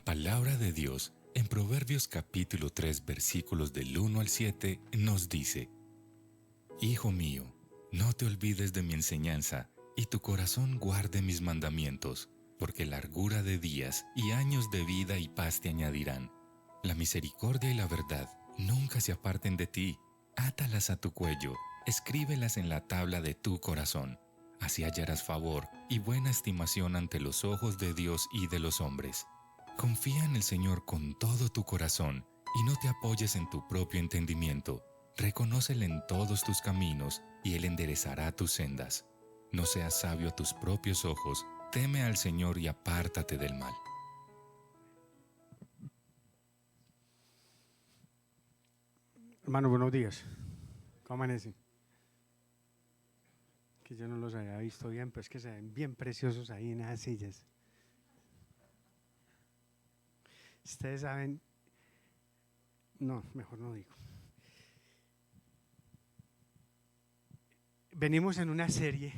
palabra de Dios, en Proverbios capítulo 3, versículos del 1 al 7, nos dice: Hijo mío, no te olvides de mi enseñanza, y tu corazón guarde mis mandamientos, porque largura de días y años de vida y paz te añadirán. La misericordia y la verdad nunca se aparten de ti. Átalas a tu cuello, escríbelas en la tabla de tu corazón. Así hallarás favor y buena estimación ante los ojos de Dios y de los hombres. Confía en el Señor con todo tu corazón y no te apoyes en tu propio entendimiento. Reconócele en todos tus caminos y Él enderezará tus sendas. No seas sabio a tus propios ojos, teme al Señor y apártate del mal. Hermano, buenos días. ¿Cómo amanecen? Que yo no los había visto bien, pero es que se ven bien preciosos ahí en esas sillas. Ustedes saben, no, mejor no digo. Venimos en una serie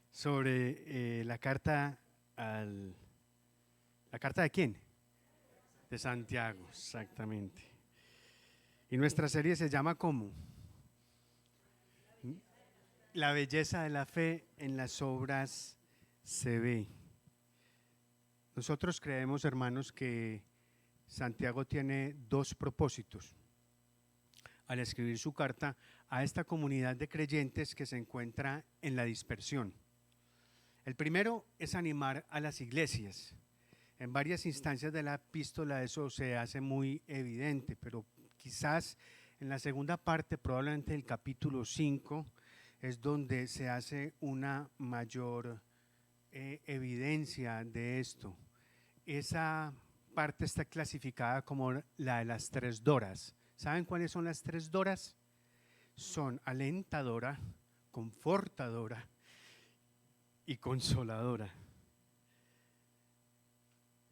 sobre la carta ¿la carta de quién? De Santiago, exactamente. Y nuestra serie se llama ¿cómo? La belleza de la fe en las obras se ve. Nosotros creemos, hermanos, que Santiago tiene dos propósitos al escribir su carta a esta comunidad de creyentes que se encuentra en la dispersión. El primero es animar a las iglesias. En varias instancias de la epístola eso se hace muy evidente, pero quizás en la segunda parte, probablemente el capítulo 5, es donde se hace una mayor evidencia de esto. Esa parte está clasificada como la de las tres doras. ¿Saben cuáles son las tres doras? Son alentadora, confortadora y consoladora.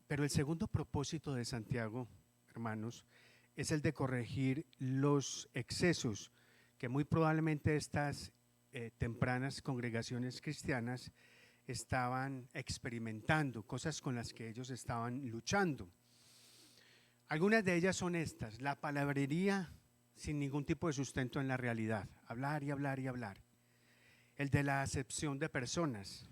Pero el segundo propósito de Santiago, hermanos, es el de corregir los excesos que muy probablemente estas tempranas congregaciones cristianas estaban experimentando, cosas con las que ellos estaban luchando. Algunas de ellas son estas: la palabrería sin ningún tipo de sustento en la realidad, hablar y hablar y hablar; el de la acepción de personas;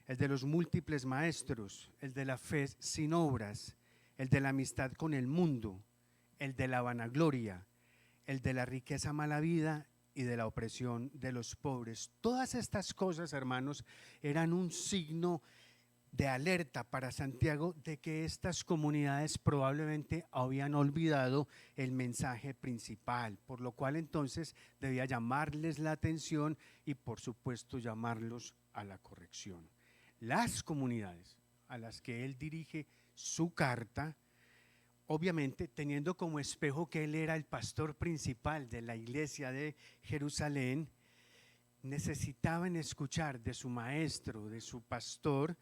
el de los múltiples maestros; el de la fe sin obras; el de la amistad con el mundo; el de la vanagloria; el de la riqueza mala vida y de la opresión de los pobres. Todas estas cosas, hermanos, eran un signo de alerta para Santiago de que estas comunidades probablemente habían olvidado el mensaje principal, por lo cual entonces debía llamarles la atención y por supuesto llamarlos a la corrección. Las comunidades a las que él dirige su carta, obviamente teniendo como espejo que él era el pastor principal de la iglesia de Jerusalén, necesitaban escuchar de su maestro, de su pastor,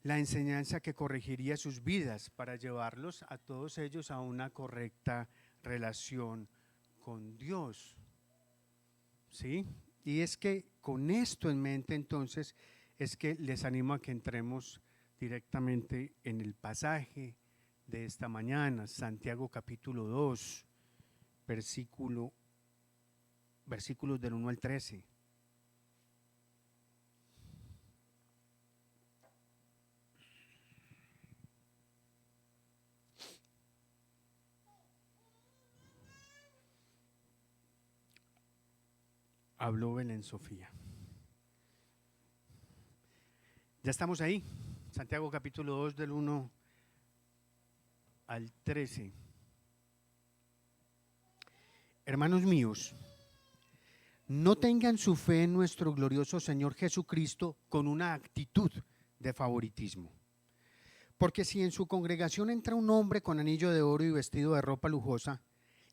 la enseñanza que corregiría sus vidas para llevarlos a todos ellos a una correcta relación con Dios. ¿Sí? Y es que con esto en mente entonces es que les animo a que entremos directamente en el pasaje de esta mañana, Santiago capítulo 2, versículos del 1 al 13. Habló Belén Sofía. Ya estamos ahí, Santiago capítulo 2 del 1 al 13. Hermanos míos, no tengan su fe en nuestro glorioso Señor Jesucristo con una actitud de favoritismo. Porque si en su congregación entra un hombre con anillo de oro y vestido de ropa lujosa,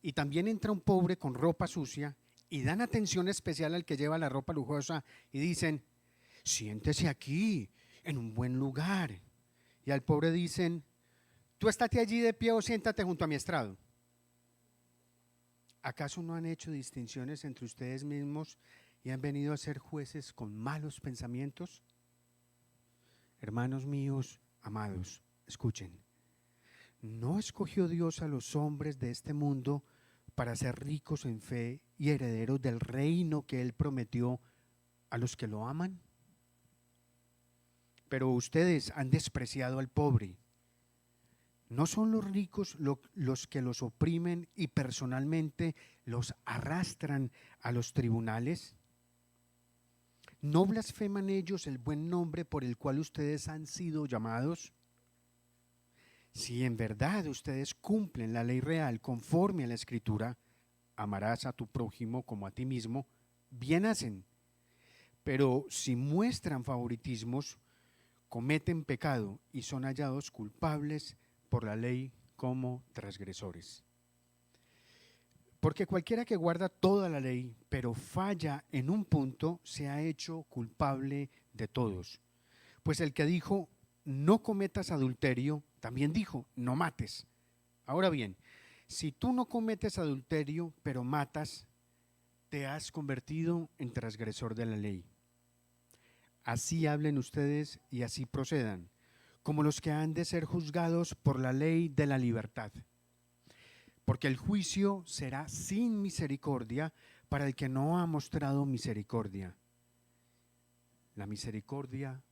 y también entra un pobre con ropa sucia, y dan atención especial al que lleva la ropa lujosa y dicen: siéntese aquí, en un buen lugar, y al pobre dicen: tú estate allí de pie o siéntate junto a mi estrado, ¿acaso no han hecho distinciones entre ustedes mismos y han venido a ser jueces con malos pensamientos? Hermanos míos, amados, escuchen. ¿No escogió Dios a los hombres de este mundo para ser ricos en fe y herederos del reino que Él prometió a los que lo aman? Pero ustedes han despreciado al pobre. ¿No son los ricos los que los oprimen y personalmente los arrastran a los tribunales? ¿No blasfeman ellos el buen nombre por el cual ustedes han sido llamados? Si en verdad ustedes cumplen la ley real conforme a la Escritura, amarás a tu prójimo como a ti mismo, bien hacen. Pero si muestran favoritismos, cometen pecado y son hallados culpables por la ley como transgresores. Porque cualquiera que guarda toda la ley, pero falla en un punto, se ha hecho culpable de todos. Pues el que dijo, no cometas adulterio, también dijo, no mates. Ahora bien, si tú no cometes adulterio, pero matas, te has convertido en transgresor de la ley. Así hablen ustedes y así procedan, como los que han de ser juzgados por la ley de la libertad. Porque el juicio será sin misericordia para el que no ha mostrado misericordia. La misericordia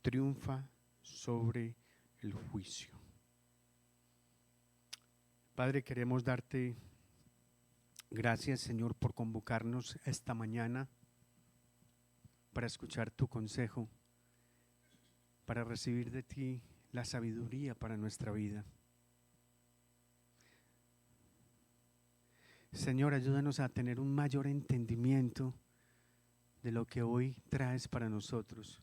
triunfa sobre el juicio. Padre, queremos darte gracias, Señor, por convocarnos esta mañana para escuchar tu consejo, para recibir de ti la sabiduría para nuestra vida. Señor, ayúdanos a tener un mayor entendimiento de lo que hoy traes para nosotros,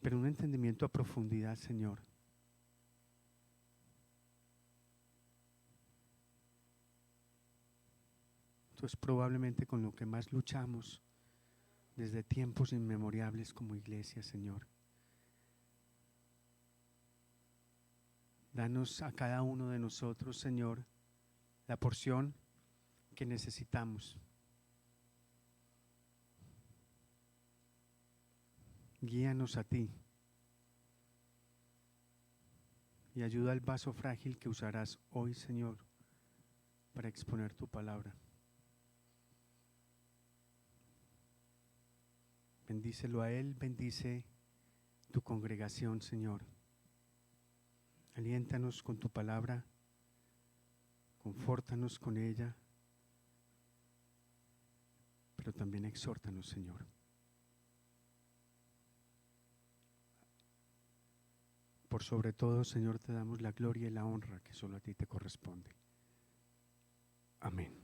pero un entendimiento a profundidad, Señor. Esto es probablemente con lo que más luchamos desde tiempos inmemorables como iglesia, Señor. Danos a cada uno de nosotros, Señor, la porción que necesitamos. Guíanos a ti y ayuda al vaso frágil que usarás hoy, Señor, para exponer tu palabra. Bendícelo a él, bendice tu congregación, Señor. Aliéntanos con tu palabra, confórtanos con ella, pero también exhórtanos, Señor. Por sobre todo, Señor, te damos la gloria y la honra que solo a ti te corresponde. Amén.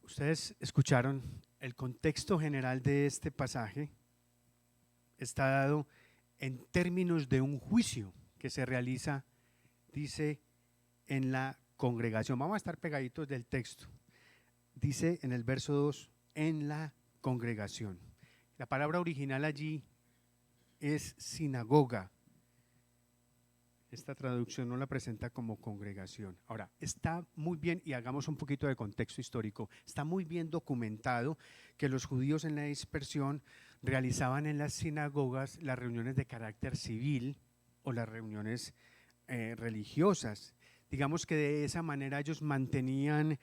Ustedes escucharon el contexto general de este pasaje. Está dado en términos de un juicio que se realiza, dice, en la congregación. Vamos a estar pegaditos del texto. Dice en el verso 2, en la congregación. La palabra original allí es sinagoga. Esta traducción no la presenta como congregación. Ahora, está muy bien, y hagamos un poquito de contexto histórico, está muy bien documentado que los judíos en la dispersión realizaban en las sinagogas las reuniones de carácter civil o las reuniones religiosas. Digamos que de esa manera ellos mantenían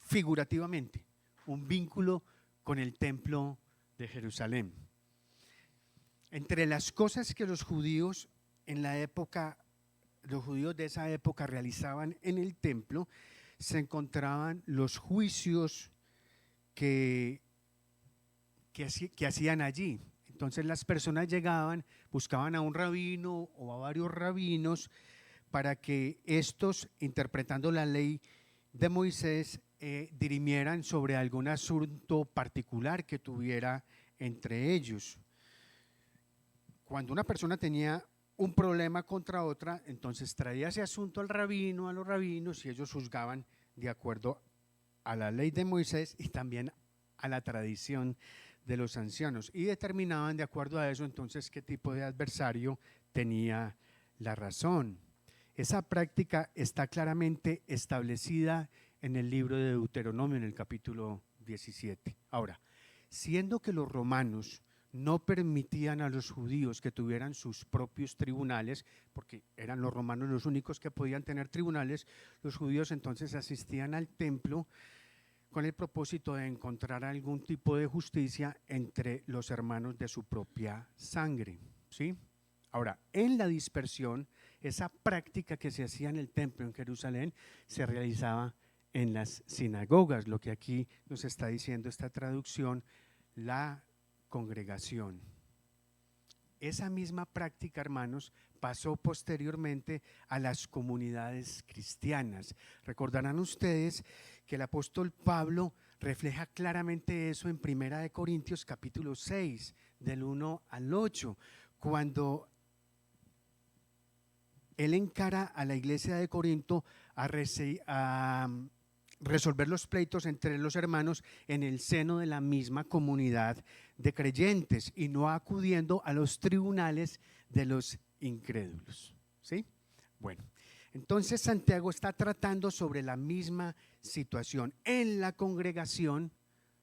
figurativamente un vínculo con el templo de Jerusalén. Entre las cosas que los judíos en la época, los judíos de esa época realizaban en el templo, se encontraban los juicios que hacían allí. Entonces las personas llegaban, buscaban a un rabino o a varios rabinos para que estos, interpretando la ley de Moisés, dirimieran sobre algún asunto particular que tuviera entre ellos. Cuando una persona tenía un problema contra otra, entonces traía ese asunto al rabino, a los rabinos, y ellos juzgaban de acuerdo a la ley de Moisés y también a la tradición de los ancianos, y determinaban de acuerdo a eso entonces qué tipo de adversario tenía la razón. Esa práctica está claramente establecida en el libro de Deuteronomio, en el capítulo 17. Ahora, siendo que los romanos no permitían a los judíos que tuvieran sus propios tribunales, porque eran los romanos los únicos que podían tener tribunales, los judíos entonces asistían al templo con el propósito de encontrar algún tipo de justicia entre los hermanos de su propia sangre, ¿sí? Ahora, en la dispersión, esa práctica que se hacía en el templo en Jerusalén se realizaba en las sinagogas, lo que aquí nos está diciendo esta traducción, la congregación. Esa misma práctica, hermanos, pasó posteriormente a las comunidades cristianas. Recordarán ustedes que el apóstol Pablo refleja claramente eso en Primera de Corintios capítulo 6, del 1 al 8, cuando él encara a la iglesia de Corinto a resolver los pleitos entre los hermanos en el seno de la misma comunidad de creyentes y no acudiendo a los tribunales de los incrédulos, ¿sí? Bueno, entonces Santiago está tratando sobre la misma situación. En la congregación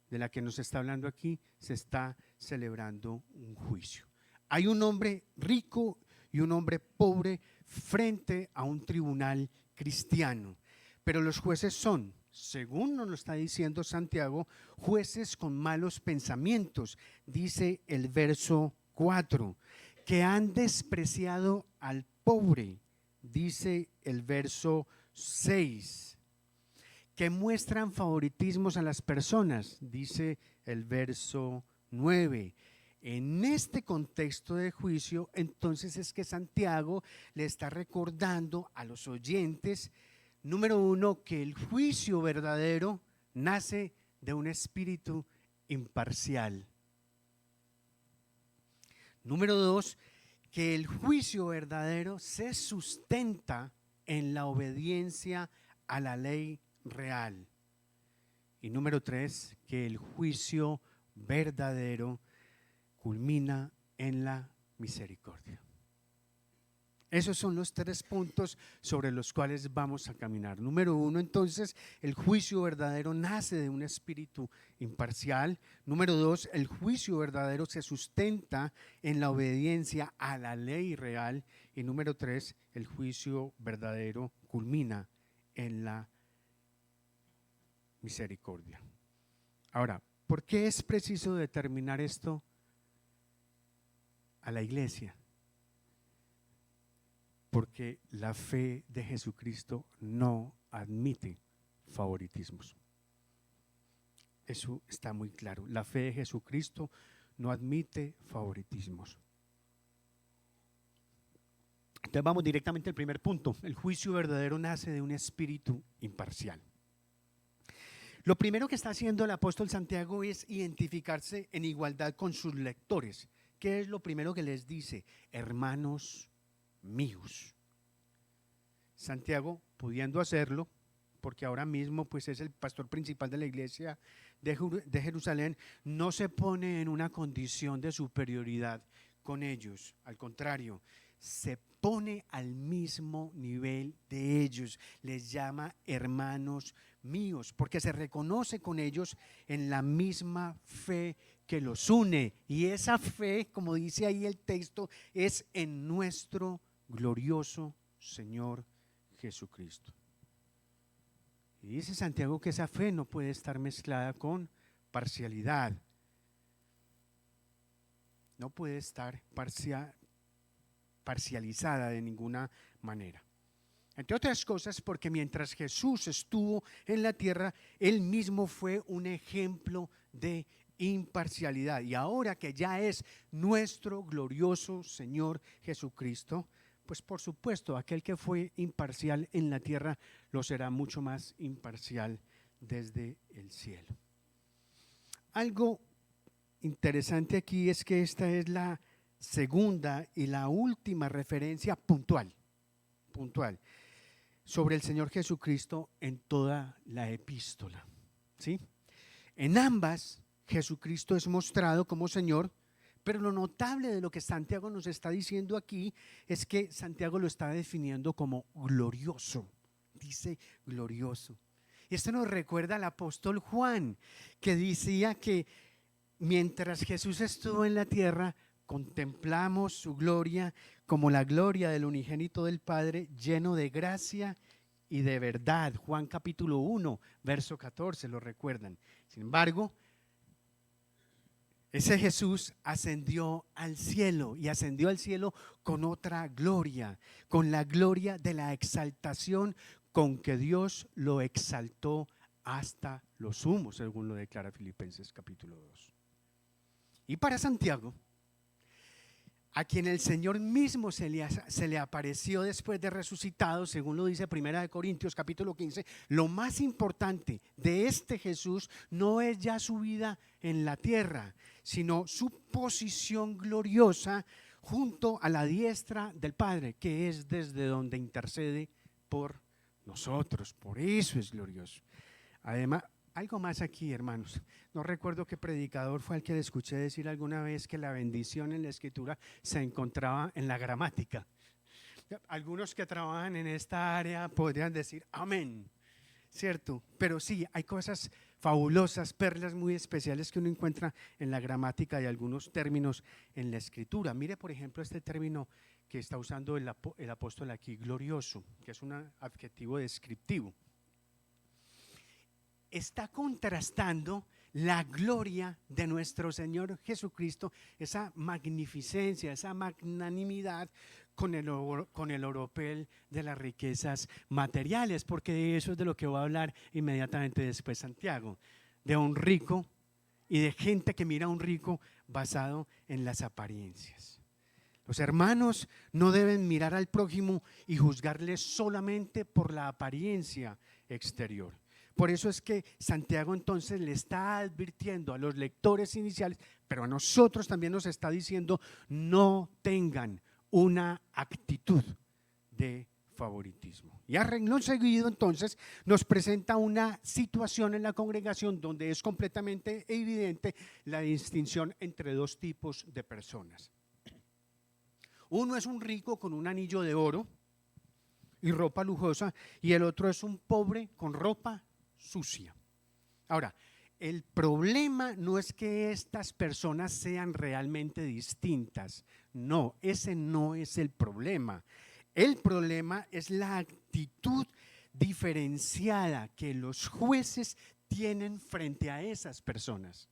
de la que nos está hablando aquí se está celebrando un juicio. Hay un hombre rico y un hombre pobre frente a un tribunal cristiano, pero los jueces son, según nos lo está diciendo Santiago, jueces con malos pensamientos, dice el verso 4, que han despreciado al pobre, dice el verso 6, que muestran favoritismos a las personas, dice el verso 9. En este contexto de juicio, entonces es que Santiago le está recordando a los oyentes, número uno, que el juicio verdadero nace de un espíritu imparcial. Número dos, que el juicio verdadero se sustenta en la obediencia a la ley real. Y número tres, que el juicio verdadero culmina en la misericordia. Esos son los 3 puntos sobre los cuales vamos a caminar. Número 1, entonces, el juicio verdadero nace de un espíritu imparcial. Número 2, el juicio verdadero se sustenta en la obediencia a la ley real. Y número 3, el juicio verdadero culmina en la misericordia. Ahora, ¿por qué es preciso determinar esto a la iglesia? Porque la fe de Jesucristo no admite favoritismos. Eso está muy claro. La fe de Jesucristo no admite favoritismos. Entonces vamos directamente al primer punto. El juicio verdadero nace de un espíritu imparcial. Lo primero que está haciendo el apóstol Santiago es identificarse en igualdad con sus lectores. ¿Qué es lo primero que les dice? Hermanos míos. Santiago, pudiendo hacerlo, porque ahora mismo pues es el pastor principal de la iglesia de Jerusalén, no se pone en una condición de superioridad con ellos. Al contrario, se pone al mismo nivel de ellos. Les llama hermanos míos, porque se reconoce con ellos en la misma fe que los une. Y esa fe, como dice ahí el texto, es en nuestro glorioso Señor Jesucristo. Y dice Santiago que esa fe no puede estar mezclada con parcialidad. No puede estar parcializada de ninguna manera. Entre otras cosas porque mientras Jesús estuvo en la tierra, Él mismo fue un ejemplo de imparcialidad. Y ahora que ya es nuestro glorioso Señor Jesucristo, pues por supuesto aquel que fue imparcial en la tierra lo será mucho más imparcial desde el cielo. Algo interesante aquí es que esta es la segunda y la última referencia puntual sobre el Señor Jesucristo en toda la epístola, ¿sí? En ambas, Jesucristo es mostrado como Señor, pero lo notable de lo que Santiago nos está diciendo aquí es que Santiago lo está definiendo como glorioso. Dice glorioso. Y esto nos recuerda al apóstol Juan, que decía que mientras Jesús estuvo en la tierra, contemplamos su gloria como la gloria del unigénito del Padre, lleno de gracia y de verdad. Juan capítulo 1, verso 14, lo recuerdan. Sin embargo, ese Jesús ascendió al cielo y ascendió al cielo con otra gloria, con la gloria de la exaltación con que Dios lo exaltó hasta lo sumo, según lo declara Filipenses capítulo 2. Y para Santiago, a quien el Señor mismo se le apareció después de resucitado, según lo dice 1 Corintios capítulo 15, lo más importante de este Jesús no es ya su vida en la tierra, sino su posición gloriosa junto a la diestra del Padre, que es desde donde intercede por nosotros. Por eso es glorioso. Además, algo más aquí, hermanos. No recuerdo qué predicador fue el que le escuché decir alguna vez que la bendición en la Escritura se encontraba en la gramática. Algunos que trabajan en esta área podrían decir amén, ¿cierto? Pero sí, hay cosas fabulosas, perlas muy especiales que uno encuentra en la gramática y algunos términos en la Escritura. Mire, por ejemplo, este término que está usando el apóstol aquí, glorioso, que es un adjetivo descriptivo. Está contrastando la gloria de nuestro Señor Jesucristo, esa magnificencia, esa magnanimidad con el oropel de las riquezas materiales, porque de eso es de lo que va a hablar inmediatamente después Santiago, de un rico y de gente que mira a un rico basado en las apariencias. Los hermanos no deben mirar al prójimo y juzgarle solamente por la apariencia exterior. Por eso es que Santiago entonces le está advirtiendo a los lectores iniciales, pero a nosotros también nos está diciendo, no tengan una actitud de favoritismo. Y a renglón seguido entonces nos presenta una situación en la congregación donde es completamente evidente la distinción entre dos tipos de personas. Uno es un rico con un anillo de oro y ropa lujosa, y el otro es un pobre con ropa sucia. Ahora, el problema no es que estas personas sean realmente distintas, no, ese no es el problema. El problema es la actitud diferenciada que los jueces tienen frente a esas personas.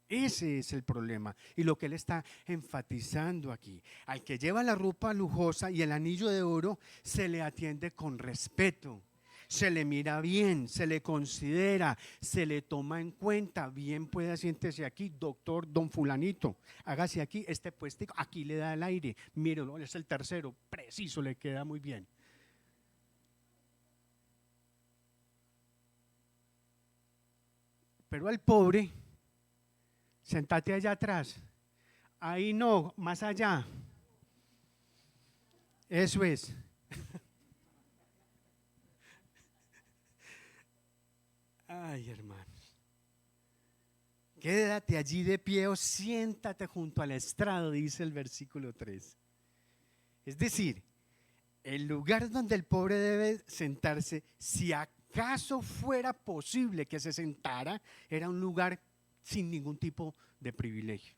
Ese es el problema y lo que él está enfatizando aquí. Al que lleva la ropa lujosa y el anillo de oro se le atiende con respeto, se le mira bien, se le considera, se le toma en cuenta. Bien, puede siéntese aquí, doctor don fulanito, hágase aquí este puestico, aquí le da el aire, mírelo, es el tercero, preciso, le queda muy bien. Pero al pobre, sentate allá atrás, ahí no, más allá, eso es. Ay, hermanos, quédate allí de pie o siéntate junto al estrado, dice el versículo 3. Es decir, el lugar donde el pobre debe sentarse, si acaso fuera posible que se sentara, era un lugar sin ningún tipo de privilegio.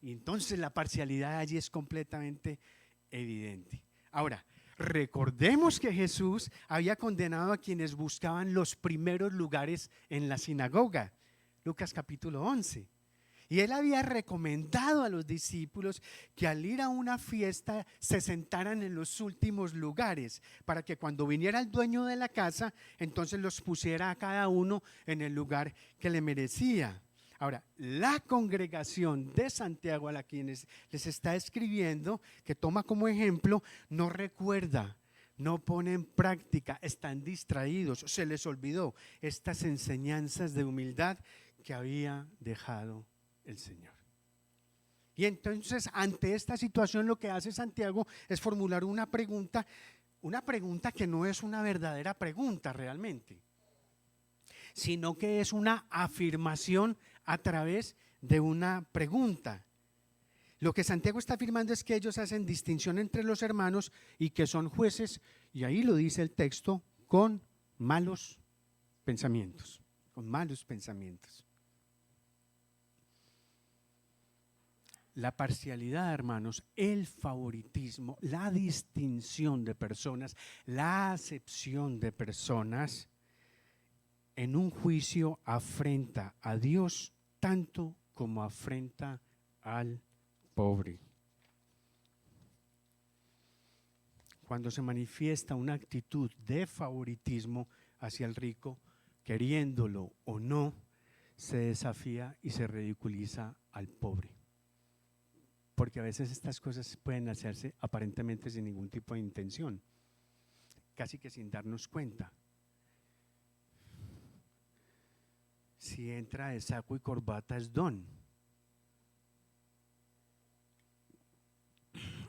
Y entonces la parcialidad allí es completamente evidente. Ahora, recordemos que Jesús había condenado a quienes buscaban los primeros lugares en la sinagoga, Lucas capítulo 11. Y él había recomendado a los discípulos que al ir a una fiesta se sentaran en los últimos lugares, para que cuando viniera el dueño de la casa, entonces los pusiera a cada uno en el lugar que le merecía. Ahora, la congregación de Santiago a la quienes les está escribiendo, que toma como ejemplo, no recuerda, no pone en práctica, están distraídos, se les olvidó estas enseñanzas de humildad que había dejado el Señor. Y entonces, ante esta situación, lo que hace Santiago es formular una pregunta que no es una verdadera pregunta realmente, sino que es una afirmación a través de una pregunta. Lo que Santiago está afirmando es que ellos hacen distinción entre los hermanos y que son jueces, y ahí lo dice el texto, con malos pensamientos, con malos pensamientos. la parcialidad, hermanos, el favoritismo, la distinción de personas, la acepción de personas en un juicio afrenta a Dios tanto como afrenta al pobre. Cuando se manifiesta una actitud de favoritismo hacia el rico, queriéndolo o no, se desafía y se ridiculiza al pobre. Porque a veces estas cosas pueden hacerse aparentemente sin ningún tipo de intención, casi que sin darnos cuenta. Si entra de saco y corbata es don.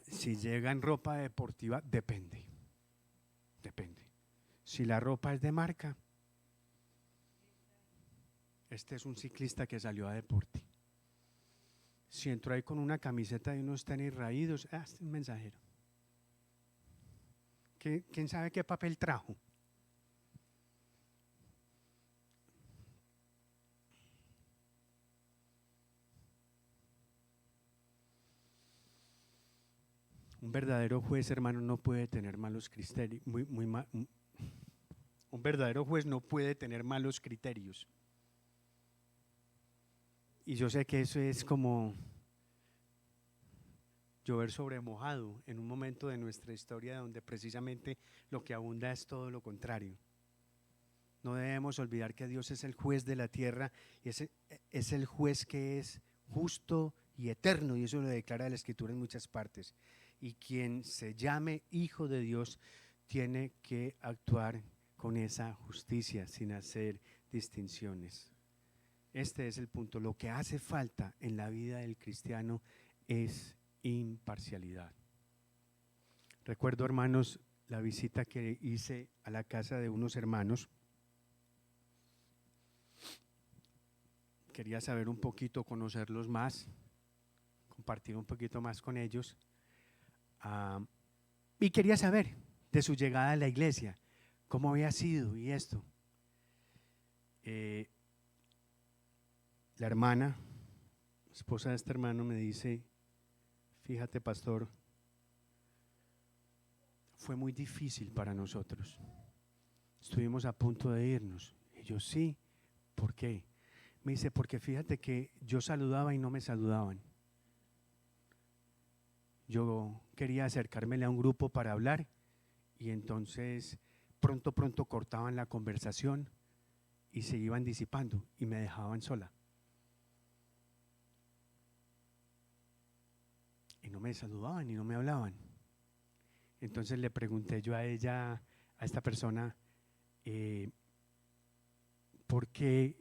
Si llega en ropa deportiva, depende. Si la ropa es de marca, este es un ciclista que salió a deporte. Si entró ahí con una camiseta y unos tenis raídos, este es un mensajero. ¿Quién sabe qué papel trajo? Un verdadero juez, hermano, no puede tener malos criterios. Un verdadero juez no puede tener malos criterios. Y yo sé que eso es como llover sobre mojado en un momento de nuestra historia donde precisamente lo que abunda es todo lo contrario. No debemos olvidar que Dios es el juez de la tierra y es el juez que es justo y eterno, y eso lo declara la Escritura en muchas partes. Y quien se llame hijo de Dios tiene que actuar con esa justicia sin hacer distinciones. Este es el punto. Lo que hace falta en la vida del cristiano es imparcialidad. Recuerdo, hermanos, la visita que hice a la casa de unos hermanos. Quería saber un poquito, conocerlos más, compartir un poquito más con ellos. Y quería saber de su llegada a la iglesia, cómo había sido y esto. La hermana, esposa de este hermano, me dice: fíjate, pastor, fue muy difícil para nosotros. Estuvimos a punto de irnos. Y yo, sí, ¿por qué? Me dice: porque fíjate que yo saludaba y no me saludaban. Yo quería acercármele a un grupo para hablar y entonces pronto cortaban la conversación y se iban disipando y me dejaban sola. Y no me saludaban y no me hablaban. Entonces le pregunté yo a ella, a esta persona, ¿por qué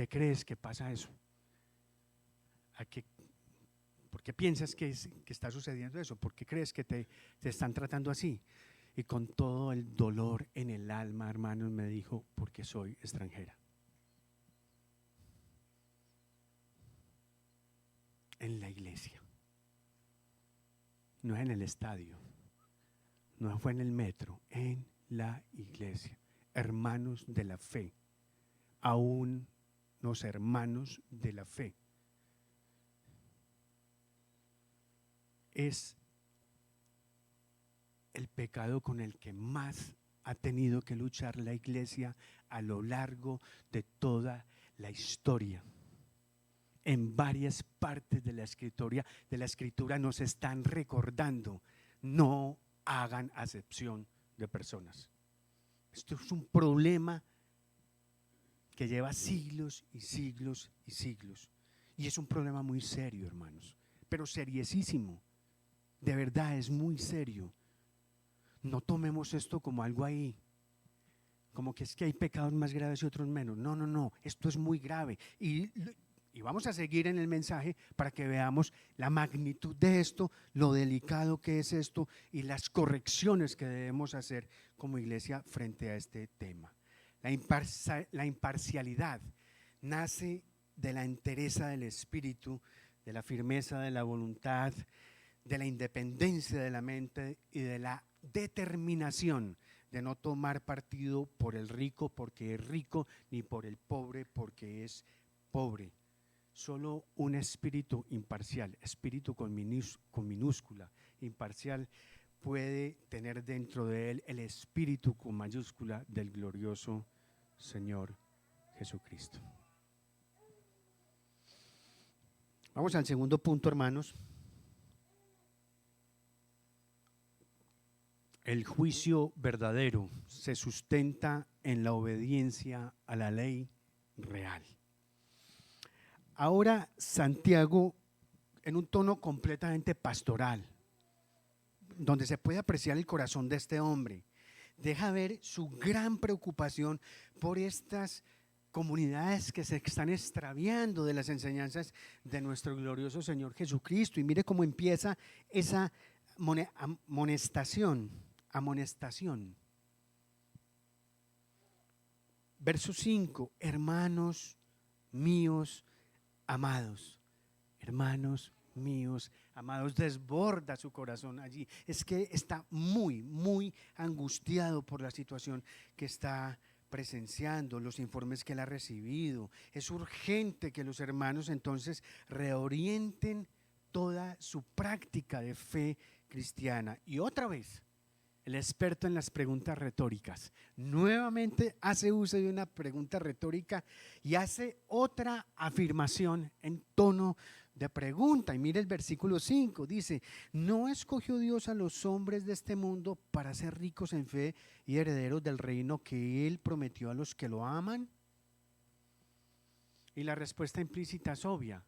crees que pasa eso? ¿Por qué piensas que está sucediendo eso? ¿Por qué crees que te están tratando así? Y con todo el dolor en el alma, hermanos, me dijo: porque soy extranjera. En la iglesia. No es en el estadio, no fue en el metro, en la iglesia. Hermanos de la fe, aún los hermanos de la fe. Es el pecado con el que más ha tenido que luchar la iglesia a lo largo de toda la historia. En varias partes de la escritura nos están recordando: no hagan acepción de personas. Esto es un problema que lleva siglos y siglos y siglos. Y es un problema muy serio, hermanos, pero seriosísimo. De verdad es muy serio. No tomemos esto como algo ahí, como que es que hay pecados más graves y otros menos. No, esto es muy grave. Y vamos a seguir en el mensaje para que veamos la magnitud de esto, lo delicado que es esto y las correcciones que debemos hacer como iglesia frente a este tema. La imparcialidad nace de la entereza del espíritu, de la firmeza de la voluntad, de la independencia de la mente y de la determinación de no tomar partido por el rico porque es rico, ni por el pobre porque es pobre. solo un espíritu imparcial, espíritu con minúscula, imparcial, puede tener dentro de él el espíritu con mayúscula del glorioso Señor Jesucristo. Vamos al segundo punto, hermanos. El juicio verdadero se sustenta en la obediencia a la ley real. Ahora Santiago, en un tono completamente pastoral, donde se puede apreciar el corazón de este hombre, deja ver su gran preocupación por estas comunidades que se están extraviando de las enseñanzas de nuestro glorioso Señor Jesucristo. Y mire cómo empieza esa amonestación. Verso 5, hermanos míos amados, hermanos míos amados, desborda su corazón allí. Es que está muy angustiado por la situación que está presenciando, los informes que él ha recibido. Es urgente que los hermanos entonces reorienten toda su práctica de fe cristiana. Y otra vez, el experto en las preguntas retóricas nuevamente hace uso de una pregunta retórica y hace otra afirmación en tono de pregunta. Y mire el versículo 5, dice: ¿no escogió Dios a los hombres de este mundo para ser ricos en fe y herederos del reino que Él prometió a los que lo aman? Y la respuesta implícita es obvia.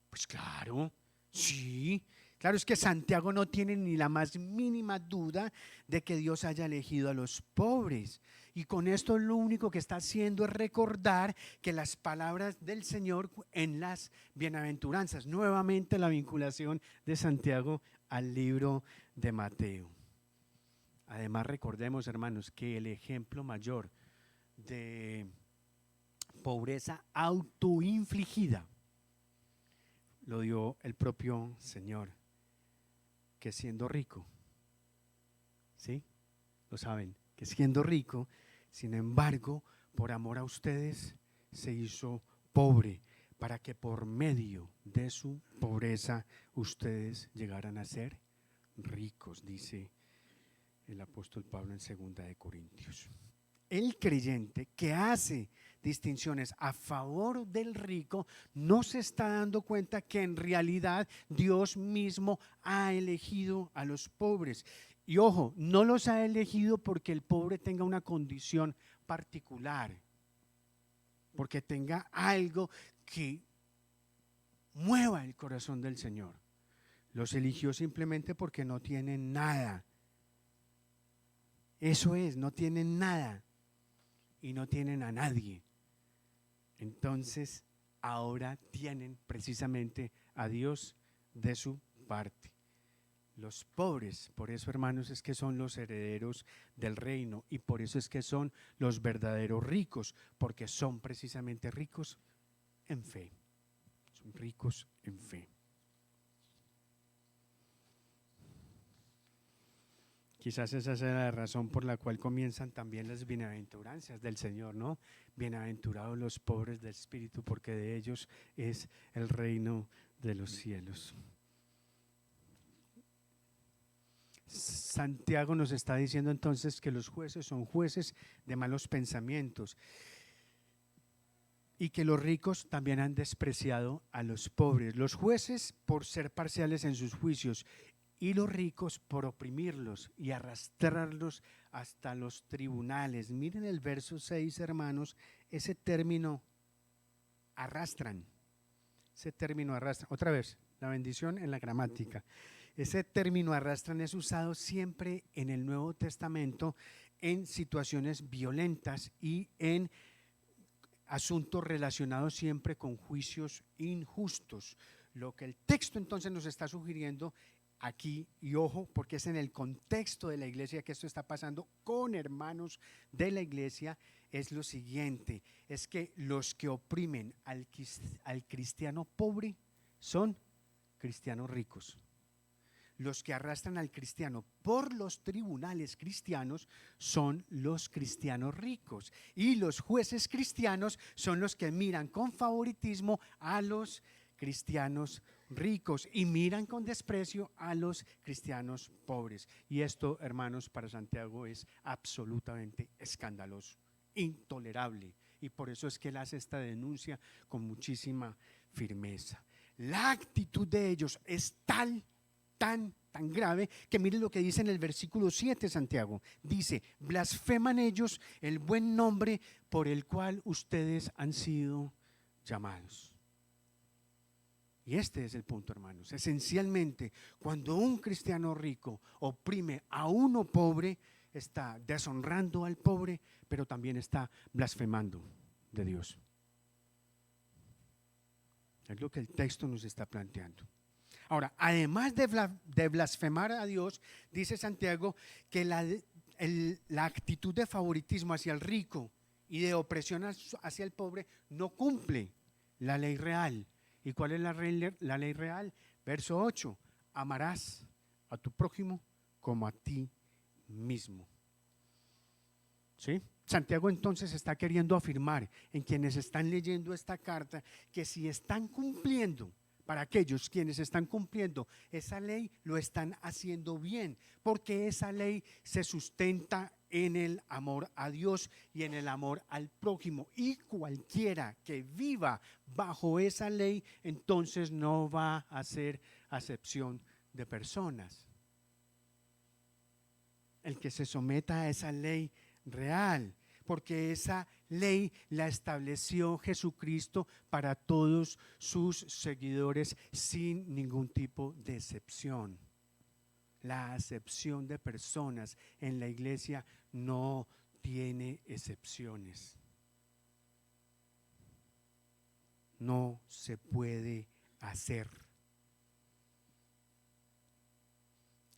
Pues claro, sí. Claro, es que Santiago no tiene ni la más mínima duda de que Dios haya elegido a los pobres. Y con esto lo único que está haciendo es recordar que las palabras del Señor en las bienaventuranzas, nuevamente la vinculación de Santiago al libro de Mateo. Además, recordemos, hermanos, que el ejemplo mayor de pobreza autoinfligida lo dio el propio Señor, que siendo rico, ¿sí? Lo saben, que siendo rico, sin embargo, por amor a ustedes, se hizo pobre, para que por medio de su pobreza ustedes llegaran a ser ricos, dice el apóstol Pablo en 2 de Corintios. El creyente que hace distinciones a favor del rico no se está dando cuenta que en realidad Dios mismo ha elegido a los pobres. Y ojo, no los ha elegido porque el pobre tenga una condición particular, porque tenga algo que mueva el corazón del Señor. Los eligió simplemente porque no tienen nada. Eso es, no tienen nada y no tienen a nadie. Entonces, ahora tienen precisamente a Dios de su parte. Los pobres, por eso, hermanos, es que son los herederos del reino, y por eso es que son los verdaderos ricos, porque son precisamente ricos en fe. Son ricos en fe. Quizás esa sea la razón por la cual comienzan también las bienaventuranzas del Señor, ¿no? Bienaventurados los pobres de espíritu, porque de ellos es el reino de los cielos. Santiago nos está diciendo entonces que los jueces son jueces de malos pensamientos y que los ricos también han despreciado a los pobres. Los jueces por ser parciales en sus juicios y los ricos por oprimirlos y arrastrarlos hasta los tribunales. Miren el verso 6, hermanos, ese término arrastran. Ese término arrastran. Otra vez, la bendición en la gramática. Ese término arrastran es usado siempre en el Nuevo Testamento en situaciones violentas y en asuntos relacionados siempre con juicios injustos. Lo que el texto entonces nos está sugiriendo aquí, y ojo, porque es en el contexto de la iglesia que esto está pasando con hermanos de la iglesia, es lo siguiente: es que los que oprimen al cristiano pobre son cristianos ricos. los que arrastran al cristiano por los tribunales cristianos son los cristianos ricos, y los jueces cristianos son los que miran con favoritismo a los cristianos ricos y miran con desprecio a los cristianos pobres. Y esto, hermanos, para Santiago es absolutamente escandaloso, intolerable, y por eso es que él hace esta denuncia con muchísima firmeza. La actitud de ellos es tan grave que mire lo que dice en el versículo 7 Santiago. Dice: blasfeman ellos el buen nombre por el cual ustedes han sido llamados. Y este es el punto, hermanos. Esencialmente, cuando un cristiano rico oprime a uno pobre, está deshonrando al pobre, pero también está blasfemando de Dios. Es lo que el texto nos está planteando. Ahora, además de blasfemar a Dios, dice Santiago que la actitud de favoritismo hacia el rico y de opresión hacia el pobre no cumple la ley real. ¿Y cuál es la ley real? Verso 8: amarás a tu prójimo como a ti mismo. ¿Sí? Santiago entonces está queriendo afirmar en quienes están leyendo esta carta que si están cumpliendo, para aquellos quienes están cumpliendo esa ley, lo están haciendo bien, porque esa ley se sustenta en el amor a Dios y en el amor al prójimo, y cualquiera que viva bajo esa ley entonces no va a hacer acepción de personas. El que se someta a esa ley real, porque esa ley la estableció Jesucristo para todos sus seguidores sin ningún tipo de excepción. La acepción de personas en la iglesia no tiene excepciones. No se puede hacer.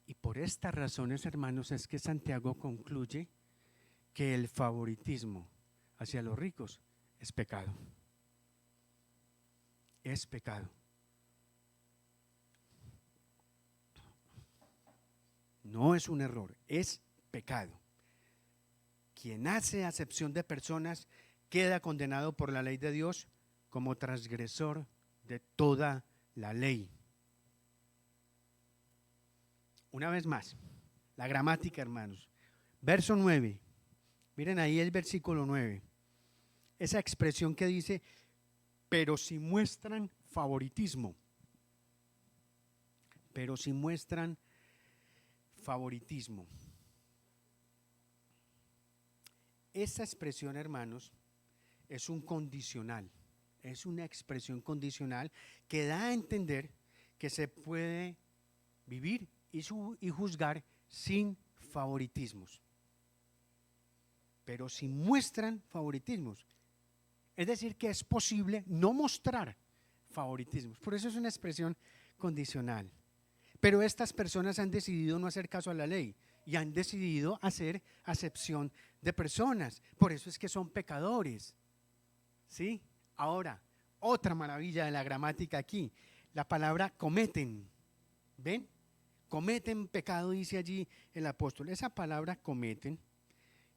Y por estas razones, hermanos, es que Santiago concluye que el favoritismo hacia los ricos es pecado. Es pecado. No es un error, es pecado. Quien hace acepción de personas queda condenado por la ley de Dios como transgresor de toda la ley. Una vez más, la gramática, hermanos. Verso 9. Miren ahí el versículo 9. Esa expresión que dice: pero si muestran favoritismo. Pero si muestran favoritismo. Esta expresión, hermanos, es un condicional. Es una expresión condicional que da a entender que se puede vivir y juzgar sin favoritismos. Pero si muestran favoritismos, es decir, que es posible no mostrar favoritismos. Por eso es una expresión condicional. Pero estas personas han decidido no hacer caso a la ley y han decidido hacer acepción de personas. Por eso es que son pecadores. ¿Sí? Ahora, otra maravilla de la gramática aquí, la palabra cometen. ¿Ven? Cometen pecado, dice allí el apóstol. Esa palabra cometen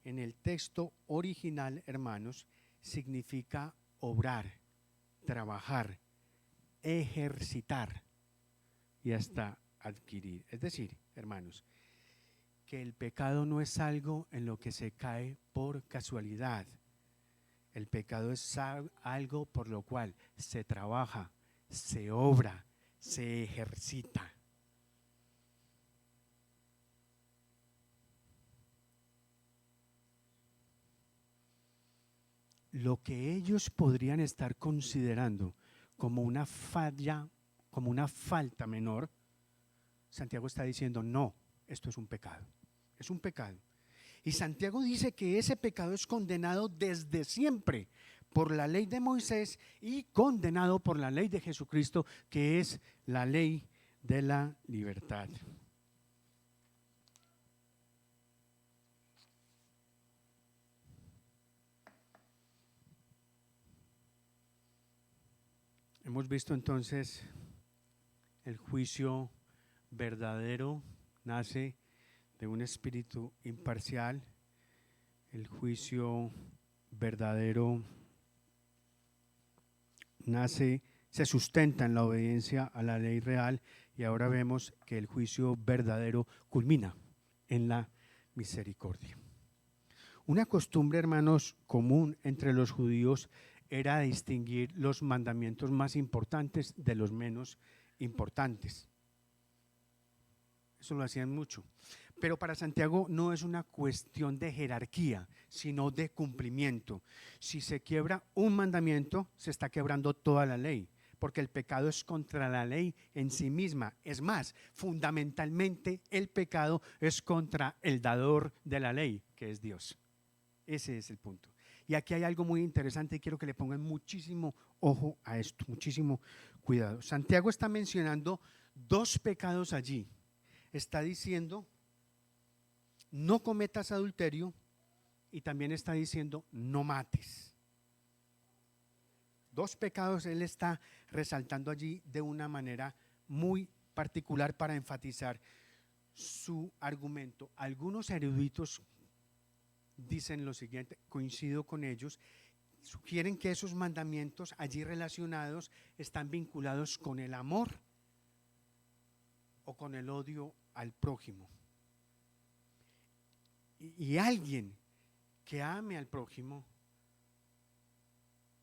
en el texto original, hermanos, significa obrar, trabajar, ejercitar y hasta adquirir. Es decir, hermanos, que el pecado no es algo en lo que se cae por casualidad. El pecado es algo por lo cual se trabaja, se obra, se ejercita. Lo que ellos podrían estar considerando como una falla, como una falta menor, Santiago está diciendo: no, esto es un pecado. Es un pecado. Y Santiago dice que ese pecado es condenado desde siempre por la ley de Moisés y condenado por la ley de Jesucristo, que es la ley de la libertad. Hemos visto entonces el juicio verdadero nace de un espíritu imparcial. El juicio verdadero se sustenta en la obediencia a la ley real, y ahora vemos que el juicio verdadero culmina en la misericordia. Una costumbre, hermanos, común entre los judíos era distinguir los mandamientos más importantes de los menos importantes. Eso lo hacían mucho. Pero para Santiago no es una cuestión de jerarquía, sino de cumplimiento. Si se quiebra un mandamiento, se está quebrando toda la ley, porque el pecado es contra la ley en sí misma. Es más, fundamentalmente el pecado es contra el dador de la ley, que es Dios. Ese es el punto. Y aquí hay algo muy interesante y quiero que le pongan muchísimo ojo a esto, muchísimo cuidado. Santiago está mencionando dos pecados allí. Está diciendo: no cometas adulterio, y también está diciendo: no mates. Dos pecados él está resaltando allí de una manera muy particular para enfatizar su argumento. Algunos eruditos dicen lo siguiente, coincido con ellos, sugieren que esos mandamientos allí relacionados están vinculados con el amor o con el odio al prójimo. Y alguien que ame al prójimo,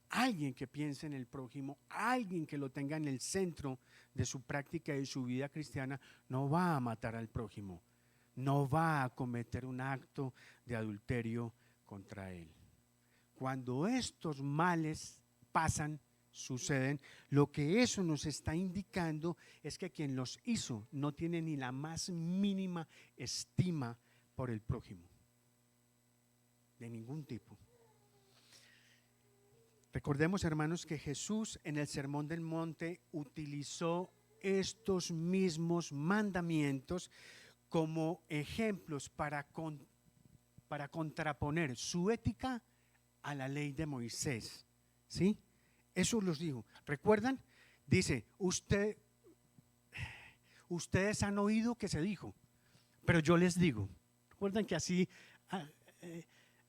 alguien que piense en el prójimo, alguien que lo tenga en el centro de su práctica y su vida cristiana, no va a matar al prójimo, no va a cometer un acto de adulterio contra él. Cuando estos males pasan, suceden, lo que eso nos está indicando es que quien los hizo no tiene ni la más mínima estima por el prójimo, de ningún tipo. Recordemos, hermanos, que Jesús en el Sermón del Monte utilizó estos mismos mandamientos como ejemplos para contraponer su ética a la ley de Moisés. ¿Sí? Eso los dijo. ¿Recuerdan? Dice, ustedes han oído que se dijo, pero yo les digo. ¿Recuerdan que así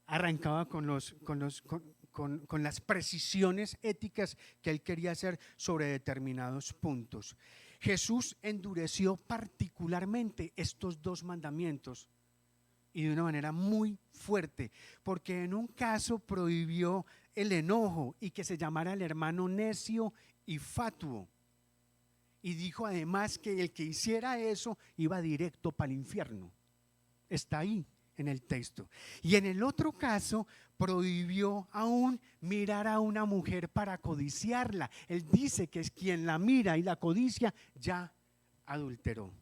arrancaba con las precisiones éticas que él quería hacer sobre determinados puntos? Jesús endureció particularmente estos dos mandamientos y de una manera muy fuerte, porque en un caso prohibió el enojo y que se llamara al hermano necio y fatuo, y dijo además que el que hiciera eso iba directo para el infierno. Está ahí en el texto. Y en el otro caso prohibió aún mirar a una mujer para codiciarla. Él dice que es quien la mira y la codicia ya adulteró.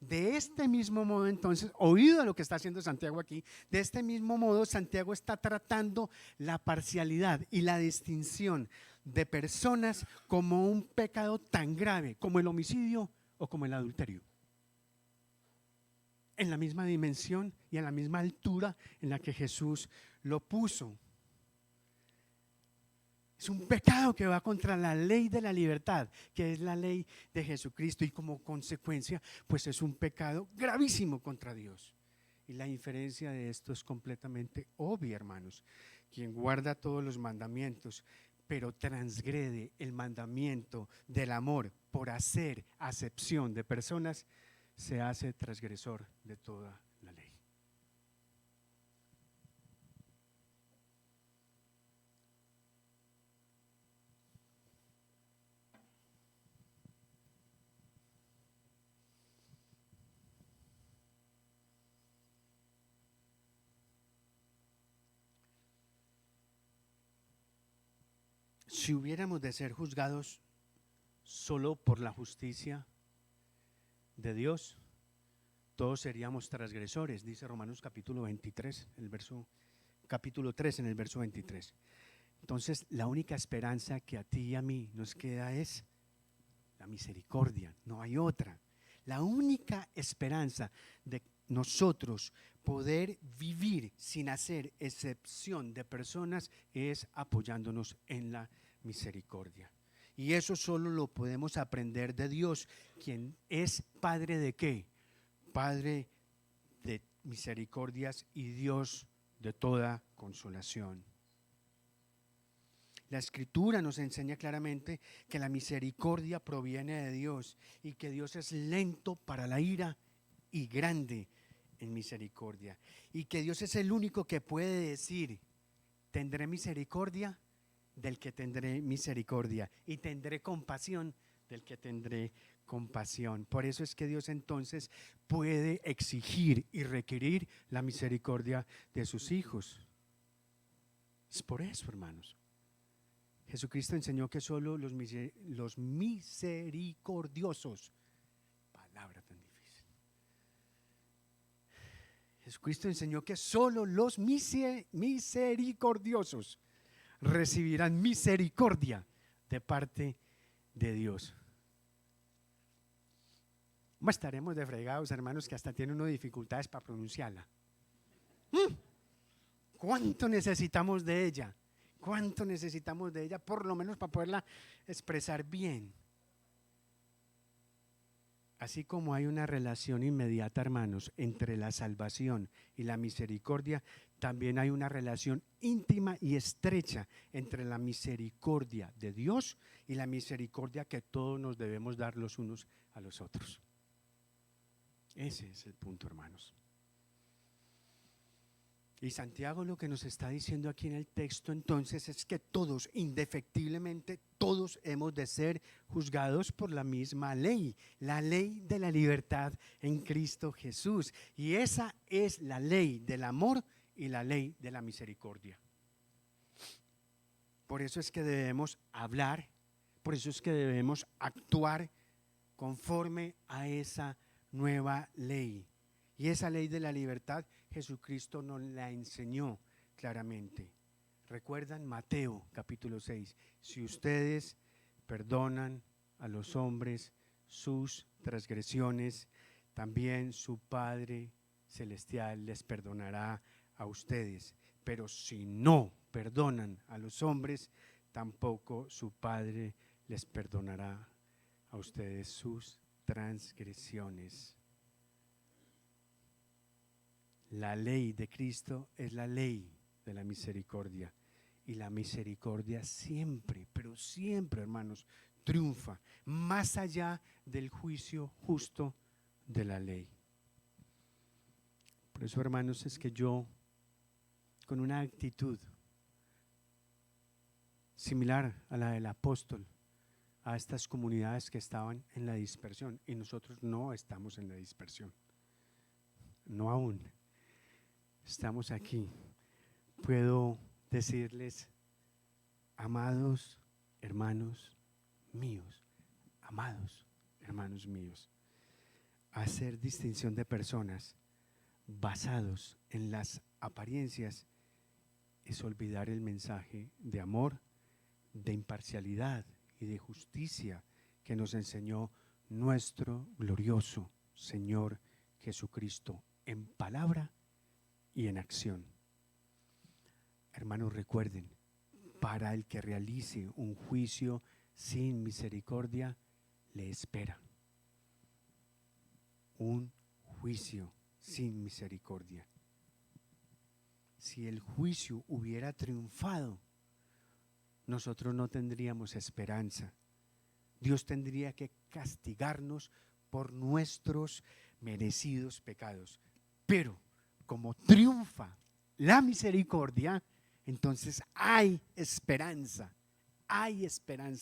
De este mismo modo, entonces, oído lo que está haciendo Santiago aquí, de este mismo modo Santiago está tratando la parcialidad y la distinción de personas como un pecado tan grave como el homicidio o como el adulterio, en la misma dimensión y en la misma altura en la que Jesús lo puso. Es un pecado que va contra la ley de la libertad, que es la ley de Jesucristo, y como consecuencia, pues es un pecado gravísimo contra Dios. Y la inferencia de esto es completamente obvia, hermanos. Quien guarda todos los mandamientos, pero transgrede el mandamiento del amor por hacer acepción de personas, se hace transgresor de toda la ley. Si hubiéramos de ser juzgados solo por la justicia de Dios, todos seríamos transgresores, dice Romanos capítulo 23, capítulo 3 en el verso 23. Entonces, la única esperanza que a ti y a mí nos queda es la misericordia, no hay otra. La única esperanza de nosotros poder vivir sin hacer excepción de personas es apoyándonos en la misericordia. Y eso solo lo podemos aprender de Dios, quien es Padre ¿de qué? Padre de misericordias y Dios de toda consolación. La Escritura nos enseña claramente que la misericordia proviene de Dios y que Dios es lento para la ira y grande en misericordia. Y que Dios es el único que puede decir: tendré misericordia del que tendré misericordia y tendré compasión del que tendré compasión. Por eso es que Dios entonces puede exigir y requerir la misericordia de sus hijos. Es por eso, hermanos. Jesucristo enseñó que solo los misericordiosos, palabra tan difícil. Jesucristo enseñó que solo los misericordiosos recibirán misericordia de parte de Dios. ¿Cómo estaremos de fregados, hermanos, que hasta tienen uno dificultades para pronunciarla? ¿Cuánto necesitamos de ella? ¿Cuánto necesitamos de ella, por lo menos para poderla expresar bien? Así como hay una relación inmediata, hermanos, entre la salvación y la misericordia, también hay una relación íntima y estrecha entre la misericordia de Dios y la misericordia que todos nos debemos dar los unos a los otros. Ese es el punto, hermanos. Y Santiago lo que nos está diciendo aquí en el texto entonces es que todos, indefectiblemente, todos hemos de ser juzgados por la misma ley, la ley de la libertad en Cristo Jesús. Y esa es la ley del amor y la ley de la misericordia. Por eso es que debemos hablar, por eso es que debemos actuar conforme a esa nueva ley. Y esa ley de la libertad Jesucristo nos la enseñó claramente. ¿Recuerdan Mateo capítulo 6? Si ustedes perdonan a los hombres sus transgresiones, también su Padre Celestial les perdonará a ustedes. Pero si no perdonan a los hombres, tampoco su Padre les perdonará a ustedes sus transgresiones. La ley de Cristo es la ley de la misericordia. Y la misericordia siempre, pero siempre, hermanos, triunfa más allá del juicio justo de la ley. Por eso, hermanos, es que yo, con una actitud similar a la del apóstol, a estas comunidades que estaban en la dispersión, y nosotros no estamos en la dispersión, no aún. Estamos aquí. Puedo decirles: amados hermanos míos, amados hermanos míos, hacer distinción de personas basados en las apariencias es olvidar el mensaje de amor, de imparcialidad y de justicia que nos enseñó nuestro glorioso Señor Jesucristo en palabra y en acción. Hermanos, recuerden, para el que realice un juicio sin misericordia, le espera un juicio sin misericordia. Si el juicio hubiera triunfado, nosotros no tendríamos esperanza. Dios tendría que castigarnos por nuestros merecidos pecados. Pero como triunfa la misericordia, entonces hay esperanza,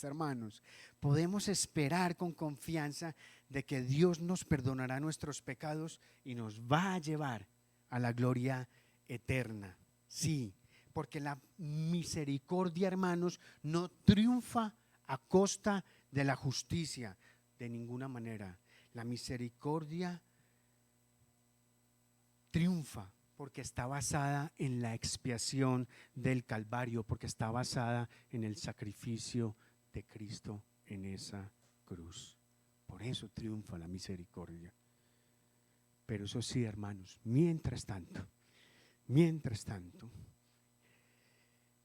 hermanos. Podemos esperar con confianza de que Dios nos perdonará nuestros pecados y nos va a llevar a la gloria eterna. Sí, porque la misericordia, hermanos, no triunfa a costa de la justicia de ninguna manera. La misericordia triunfa porque está basada en la expiación del Calvario, porque está basada en el sacrificio de Cristo en esa cruz. Por eso triunfa la misericordia. Pero eso sí, hermanos, mientras tanto,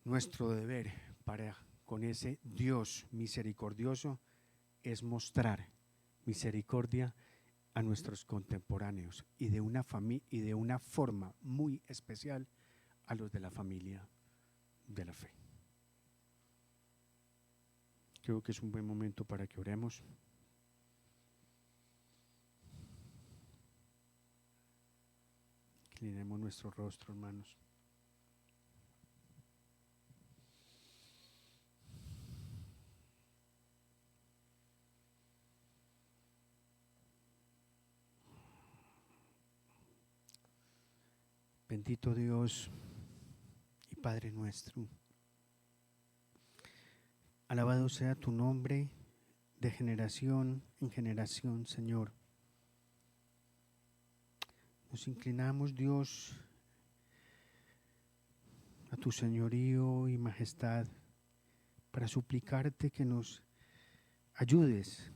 nuestro deber para con ese Dios misericordioso es mostrar misericordia a nuestros contemporáneos y de una forma muy especial a los de la familia de la fe. Creo que es un buen momento para que oremos. Inclinemos nuestro rostro, hermanos. Bendito Dios y Padre nuestro, alabado sea tu nombre de generación en generación, Señor. Nos inclinamos, Dios, a tu señorío y majestad para suplicarte que nos ayudes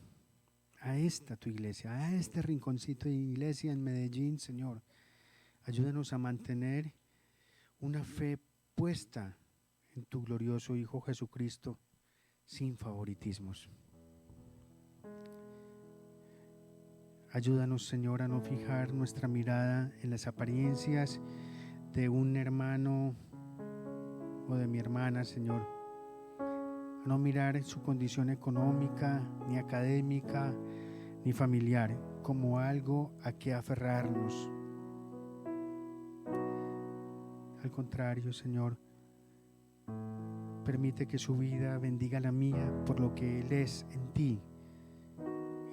a esta tu iglesia, a este rinconcito de iglesia en Medellín, Señor. Ayúdanos a mantener una fe puesta en tu glorioso Hijo Jesucristo sin favoritismos. Ayúdanos, Señor, a no fijar nuestra mirada en las apariencias de un hermano o de mi hermana, Señor. A no mirar su condición económica, ni académica, ni familiar, como algo a que aferrarnos. Al contrario, Señor, permite que su vida bendiga la mía por lo que Él es en ti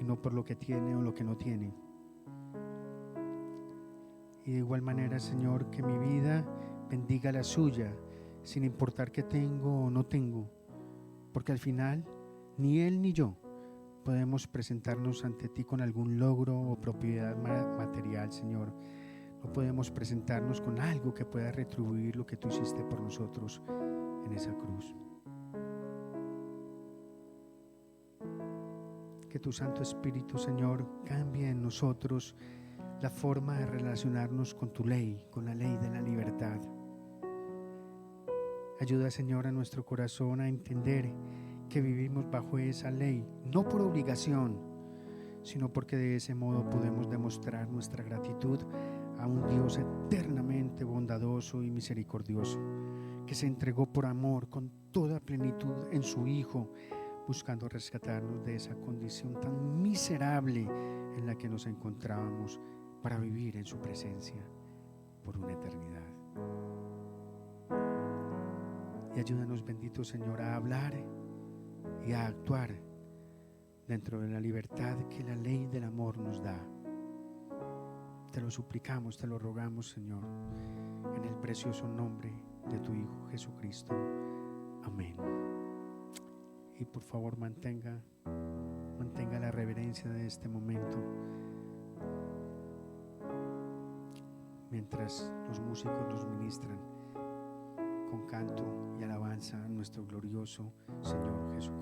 y no por lo que tiene o lo que no tiene. Y de igual manera, Señor, que mi vida bendiga la suya, sin importar qué tengo o no tengo, porque al final ni Él ni yo podemos presentarnos ante ti con algún logro o propiedad material, Señor. No podemos presentarnos con algo que pueda retribuir lo que tú hiciste por nosotros en esa cruz. Que tu Santo Espíritu, Señor, cambie en nosotros la forma de relacionarnos con tu ley, con la ley de la libertad. Ayuda, Señor, a nuestro corazón a entender que vivimos bajo esa ley, no por obligación, sino porque de ese modo podemos demostrar nuestra gratitud a un Dios eternamente bondadoso y misericordioso, que se entregó por amor con toda plenitud en su Hijo, buscando rescatarnos de esa condición tan miserable en la que nos encontrábamos para vivir en su presencia por una eternidad. Y ayúdanos, bendito Señor, a hablar y a actuar dentro de la libertad que la ley del amor nos da. Te lo suplicamos, te lo rogamos, Señor, en el precioso nombre de tu Hijo Jesucristo. Amén. Y por favor mantenga la reverencia de este momento mientras los músicos nos ministran con canto y alabanza a nuestro glorioso Señor Jesucristo.